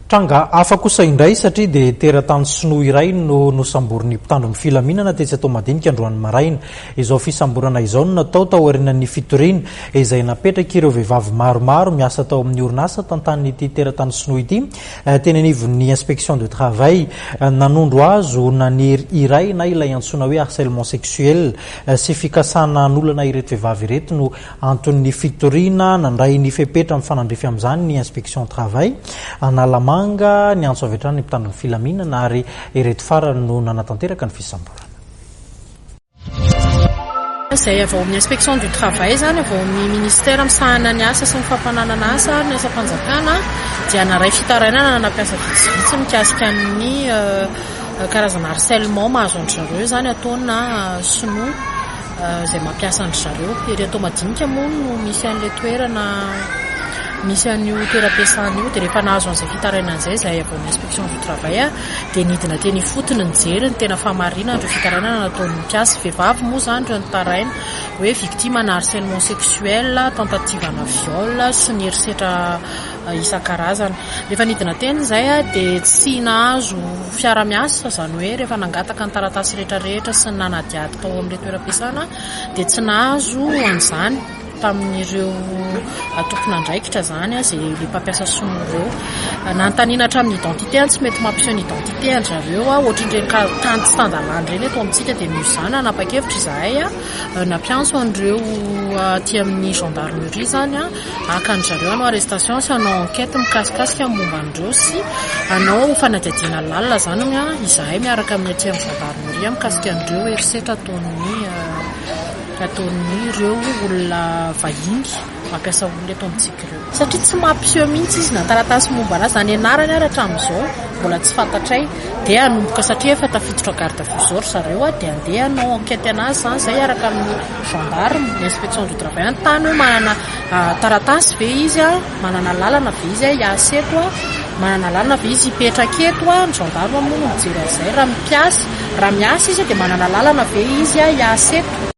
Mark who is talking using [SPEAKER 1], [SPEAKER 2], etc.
[SPEAKER 1] Tranga afa kosa indray satria dia teratany sinoa iray no nosamboriny mpitandron'ny filaminana tetsy atao madinika androany maraina. Izao fisamborana izao no natao tao aorian'ny fitoriana izay napetraka ireo vehivavy maromaro miasa tao amin'ny orinasa tantanin'ity teratany sinoa ity. Teny anivon'ny inspection de travail nanondro azo naniry iray na ilay antsoina hoe harcèlement sexuel sy fikasana n'olana ireto vehivavy ireto no anton'ny fitoriana nandray ny fepetra amin'ny fanandrify amin'izany ny inspection travail analamanga ny antso avy hatrany ny mpitandron'ny filaminana ary ireto farany no nanatanteraka ny fisamborana.
[SPEAKER 2] Zay avao amin'ny inspection du travail zany avao amin'ny ministère misahana ny asa sy ny fampananana asa ny asa fanjakana dia naray fitarainana nampiasa vitsivitsy mikasika amin'ny karazana harcèlement mahazo andry zareo zany ataona sinoa zay mampiasa andry zareo. Ireto madinika moa no misy an'ilay toerana misy an'io toeram-piasana io dia rehefa nahazo an'izay fitarainana izay zay avao amin'ny inspection du travail dia nidina teny fotony ny jery ny tena famarina ireo fitarainana nataon'ny mpiasa vehivavy moa zany ireo nitaraina hoe victime na harcèlement sexuel, tentative na viol sy ny herisetra isan-karazany. Rehefa nidina teny izay dia tsy nahazo fiara-miasa zany hoe rehefa nangataka ny taratasy rehetrarehetra sy ny nanadiady tao amin'ilay toeram-piasana dia tsy nahazo an'izany tamin'ireo tompon'andraikitra zany izay le mpampiasa sinoa ireo nanontaniana hatramin'ny identité tsy mety mampiseho ny identité an-jareo ohatr'ireny tanty sy tandalany ireny eto amintsika dia misy zany nanapa-kevitra izahay nampiantso an'ireo aty amin'ny gendarmerie zany haka an'jareo hanao arrestation sy hanao enquête mikasikasika momba an'ireo sy hanao fanadihadiana lalina zany izahay miaraka amin'ny aty amin'ny gendarmerie mikasika an'ireo herisetra ataony ireo olona vahiny mampiasa olona eto amintsika ireo satria tsy mampiseho mihitsy izy nataratasy momba anazy zany anarany ary hatramin'izao mbola tsy fantatray dia hanomboka satria efa tafiditra garde à vue zao ry zareo dia andeha hanao enquête anazy zany zay araka amin'ny gendarme inspection du travail an-tany hoe manana taratasy ve izy manana lalana ve izy hiasa eto manana lalana ve izy hipetraka eto ny gendarme moa no mijery an'izay raha miasa izy dia manana lalana ve izy hiasa eto.